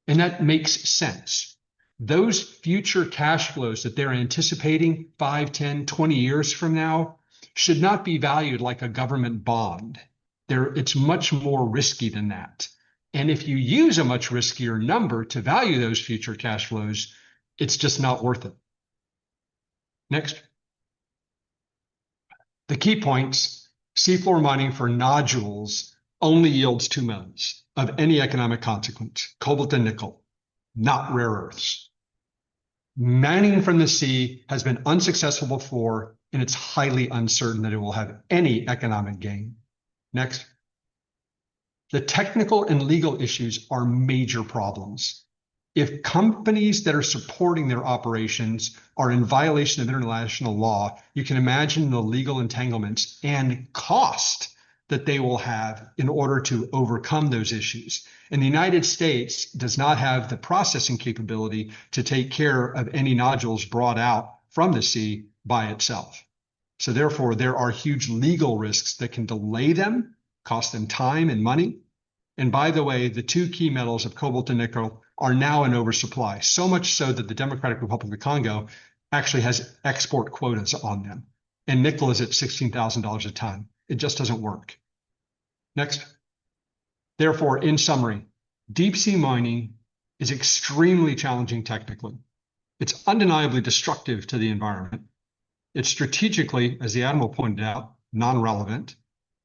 And that makes sense. Those future cash flows that they're anticipating 5, 10, 20 years from now should not be valued like a government bond. It's much more risky than that. And if you use a much riskier number to value those future cash flows, it's just not worth it. Next. The key points: seafloor mining for nodules only yields 2 metals of any economic consequence, cobalt and nickel, not rare earths. Mining from the sea has been unsuccessful before, and it's highly uncertain that it will have any economic gain. Next. The technical and legal issues are major problems. If companies that are supporting their operations are in violation of international law, you can imagine the legal entanglements and cost that they will have in order to overcome those issues. And the United States does not have the processing capability to take care of any nodules brought out from the sea by itself. So therefore, there are huge legal risks that can delay them, cost them time and money. And by the way, the two key metals of cobalt and nickel are now in oversupply, so much so that the Democratic Republic of the Congo actually has export quotas on them. And nickel is at $16,000 a ton. It just doesn't work. Next. Therefore, in summary, deep sea mining is extremely challenging technically. It's undeniably destructive to the environment. It's strategically, as the Admiral pointed out, non-relevant,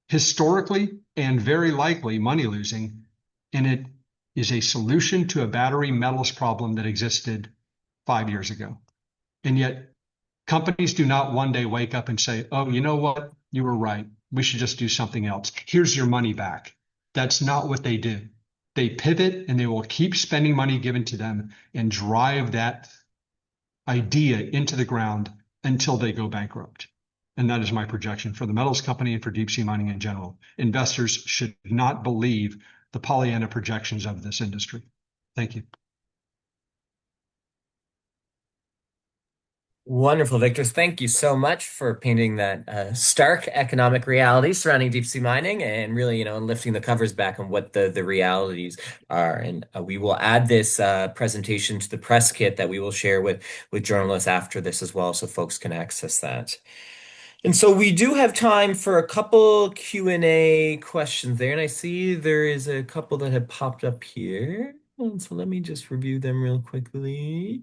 historically and very likely money-losing, and it is a solution to a battery metals problem that existed 5 years ago. And yet, companies do not one day wake up and say, oh, you know what? You were right. We should just do something else. Here's your money back. That's not what they do. They pivot and they will keep spending money given to them and drive that idea into the ground until they go bankrupt. And that is my projection for the metals company and for deep sea mining in general. Investors should not believe the Pollyanna projections of this industry. Thank you. Wonderful, Victor. Thank you so much for painting that stark economic reality surrounding deep sea mining and really, lifting the covers back on what the realities are. And we will add this presentation to the press kit that we will share with journalists after this as well, so folks can access that. And so we do have time for a couple Q&A questions there, and I see there is a couple that have popped up here. And so let me just review them real quickly.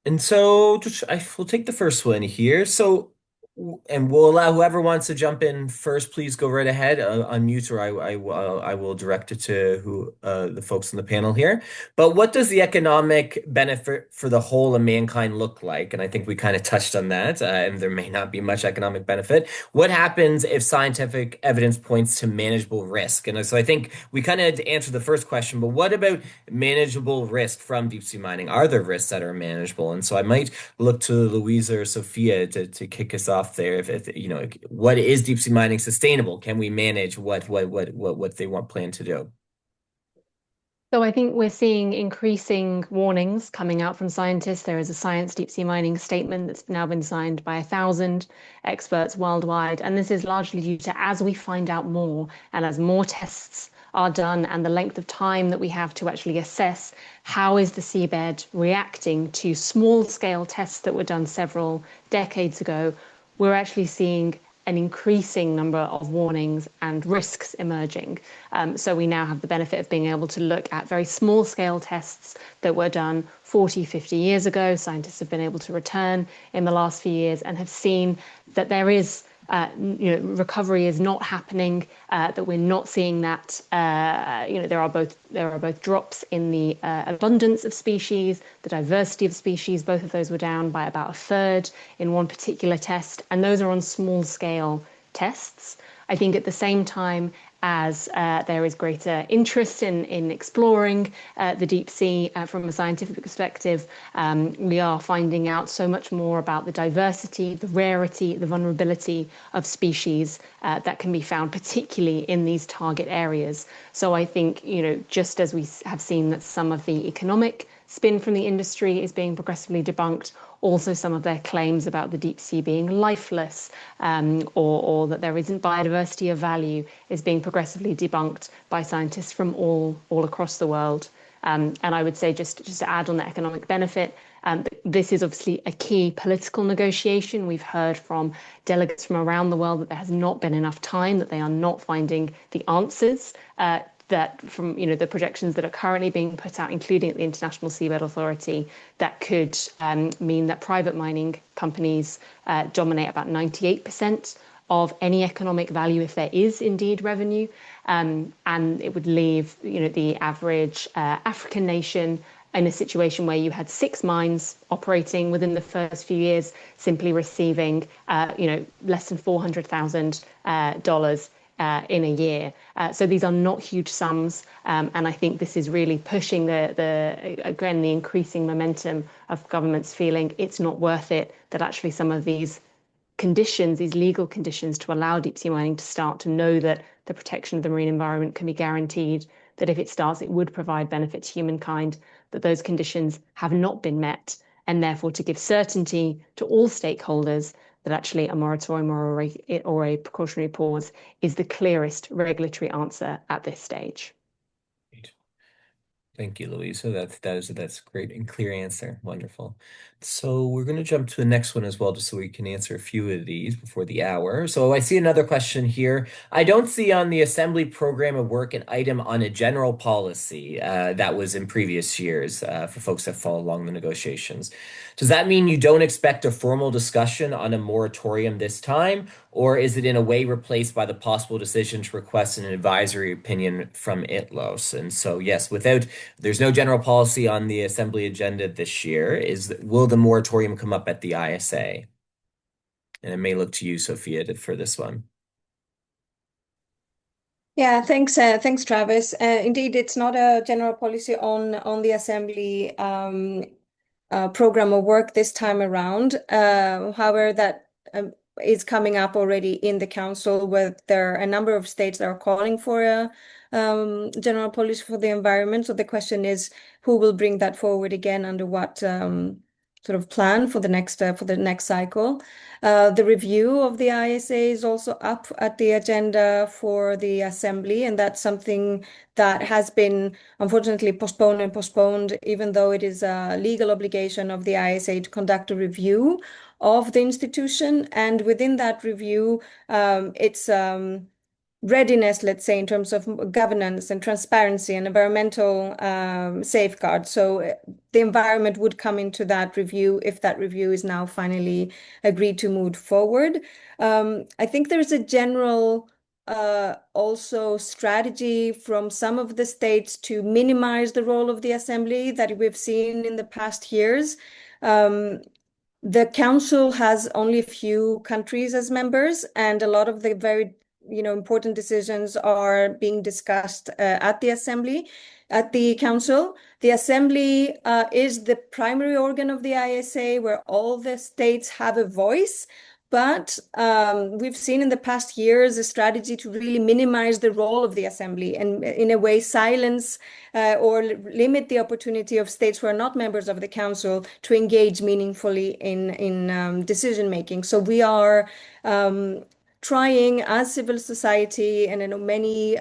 And so I will take the first one here. And we'll allow whoever wants to jump in first, please go right ahead, unmute, or I will direct it to the folks on the panel here. But what does the economic benefit for the whole of mankind look like? And I think we kind of touched on that, and there may not be much economic benefit. What happens if scientific evidence points to manageable risk? And so I think we kind of answered the first question, but what about manageable risk from deep sea mining? Are there risks that are manageable? And so I might look to Louisa or Sophia to kick us off there. If what is deep sea mining sustainable? Can we manage what they want planned to do? So I think we're seeing increasing warnings coming out from scientists. There is a science deep sea mining statement that's now been signed by 1,000 experts worldwide. And this is largely due to, as we find out more and as more tests are done and the length of time that we have to actually assess how is the seabed reacting to small scale tests that were done several decades ago, we're actually seeing an increasing number of warnings and risks emerging. So we now have the benefit of being able to look at very small scale tests that were done 40, 50 years ago. Scientists have been able to return in the last few years and have seen that there is recovery is not happening, that we're not seeing that, there are both drops in the abundance of species, the diversity of species. Both of those were down by about a third in one particular test, and those are on small scale tests. I think at the same time as there is greater interest in exploring the deep sea from a scientific perspective, we are finding out so much more about the diversity, the rarity, the vulnerability of species that can be found, particularly in these target areas. So I think, just as we have seen that some of the economic spin from the industry is being progressively debunked, also some of their claims about the deep sea being lifeless, or that there isn't biodiversity of value, is being progressively debunked by scientists from all across the world. And I would say, just to add on the economic benefit, this is obviously a key political negotiation. We've heard from delegates from around the world that there has not been enough time, that they are not finding the answers, that from the projections that are currently being put out, including at the International Seabed Authority, that could mean that private mining companies dominate about 98% of any economic value, if there is indeed revenue, and it would leave the average African nation in a situation where you had 6 mines operating within the first few years, simply receiving less than $400,000 in a year. So these are not huge sums, and I think this is really pushing the increasing momentum of governments feeling it's not worth it, that actually some of these conditions, these legal conditions to allow deep sea mining to start, to know that the protection of the marine environment can be guaranteed, that if it starts it would provide benefit to humankind, that those conditions have not been met, and therefore to give certainty to all stakeholders that actually a moratorium or a precautionary pause is the clearest regulatory answer at this stage. Thank you, Louisa. That's a great and clear answer. Wonderful. So we're going to jump to the next one as well, just so we can answer a few of these before the hour. So I see another question here. I don't see on the Assembly program of work an item on a general policy that was in previous years for folks that follow along the negotiations. Does that mean you don't expect a formal discussion on a moratorium this time, or is it in a way replaced by the possible decision to request an advisory opinion from ITLOS? And so, yes, there's no general policy on the Assembly agenda this year. Will the moratorium come up at the ISA? And it may look to you, Sophia, for this one. Yeah, thanks, Travis. Indeed, it's not a general policy on the Assembly program of work this time around. However, that is coming up already in the council, where there are a number of states that are calling for a general policy for the environment. So the question is, who will bring that forward again, under what sort of plan for the next cycle? The review of the ISA is also up at the agenda for the Assembly, and that's something that has been unfortunately postponed, even though it is a legal obligation of the ISA to conduct a review of the institution. And within that review, it's readiness, let's say, in terms of governance and transparency and environmental safeguards. So the environment would come into that review if that review is now finally agreed to move forward. I think there's a general also strategy from some of the states to minimize the role of the Assembly that we've seen in the past years. The council has only a few countries as members, and a lot of the very important decisions are being discussed at the Assembly, at the Council. The Assembly is the primary organ of the ISA, where all the states have a voice. But we've seen in the past years a strategy to really minimize the role of the Assembly and, in a way, silence or limit the opportunity of states who are not members of the Council to engage meaningfully in decision making. So we are trying, as civil society and many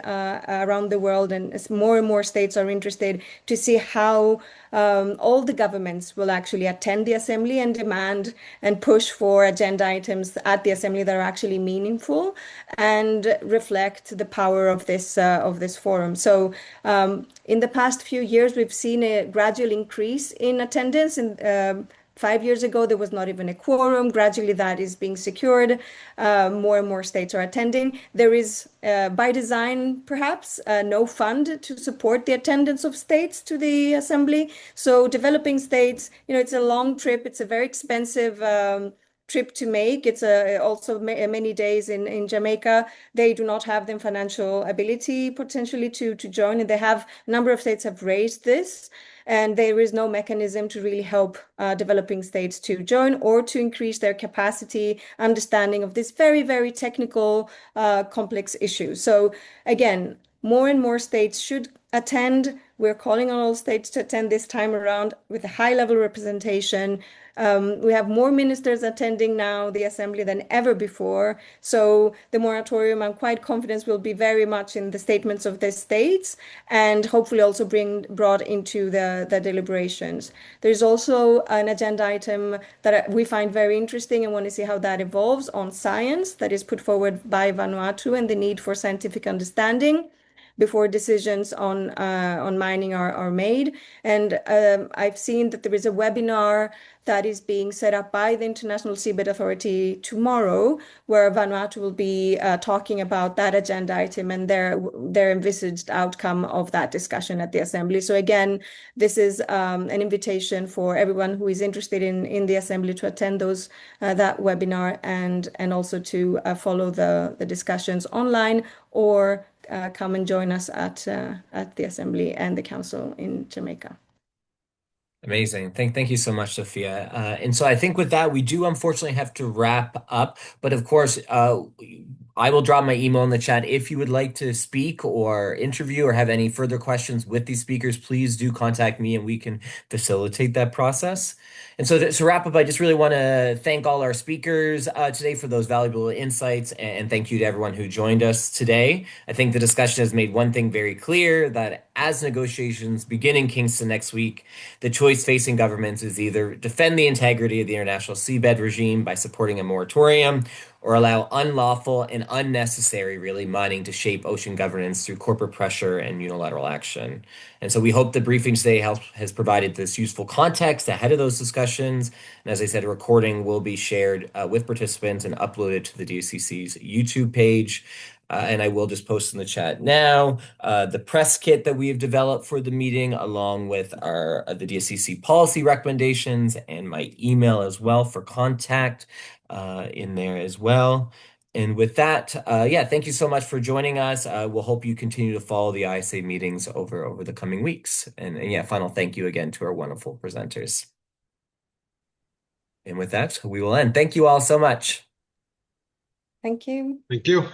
around the world, and as more and more states are interested, to see how all the governments will actually attend the Assembly and demand and push for agenda items at the Assembly that are actually meaningful and reflect the power of this forum. So in the past few years, we've seen a gradual increase in attendance. And 5 years ago, there was not even a quorum. Gradually, that is being secured. More and more states are attending. There is, by design, perhaps, no fund to support the attendance of states to the Assembly. So developing states, it's a long trip. It's a very expensive trip to make. It's also many days in Jamaica. They do not have the financial ability potentially to join, and a number of states have raised this. And there is no mechanism to really help developing states to join or to increase their capacity, understanding of this very, very technical, complex issue. So again, more and more states should attend. We're calling on all states to attend this time around with a high-level representation. We have more ministers attending now the Assembly than ever before. So the moratorium, I'm quite confident, will be very much in the statements of the states and hopefully also brought into the deliberations. There's also an agenda item that we find very interesting and want to see how that evolves, on science, that is put forward by Vanuatu, and the need for scientific understanding before decisions on mining are made. And I've seen that there is a webinar that is being set up by the International Seabed Authority tomorrow, where Vanuatu will be talking about that agenda item and their envisaged outcome of that discussion at the Assembly. So again, this is an invitation for everyone who is interested in the Assembly to attend that webinar and also to follow the discussions online, or come and join us at the Assembly and the Council in Jamaica. Amazing. Thank you so much, Sophia. And so I think with that, we do unfortunately have to wrap up. But of course, I will drop my email in the chat. If you would like to speak or interview or have any further questions with these speakers, please do contact me and we can facilitate that process. And so to wrap up, I just really want to thank all our speakers today for those valuable insights, and thank you to everyone who joined us today. I think the discussion has made one thing very clear, that as negotiations begin in Kingston next week, the choice facing governments is either defend the integrity of the international seabed regime by supporting a moratorium, or allow unlawful and unnecessary, really, mining to shape ocean governance through corporate pressure and unilateral action. And so we hope the briefing today has provided this useful context ahead of those discussions. And as I said, a recording will be shared with participants and uploaded to the DSCC's YouTube page. And I will just post in the chat now the press kit that we have developed for the meeting, along with the DSCC policy recommendations and my email as well for contact in there as well. And with that, yeah, thank you so much for joining us. We'll hope you continue to follow the ISA meetings over the coming weeks. And yeah, final thank you again to our wonderful presenters. And with that, we will end. Thank you all so much. Thank you. Thank you.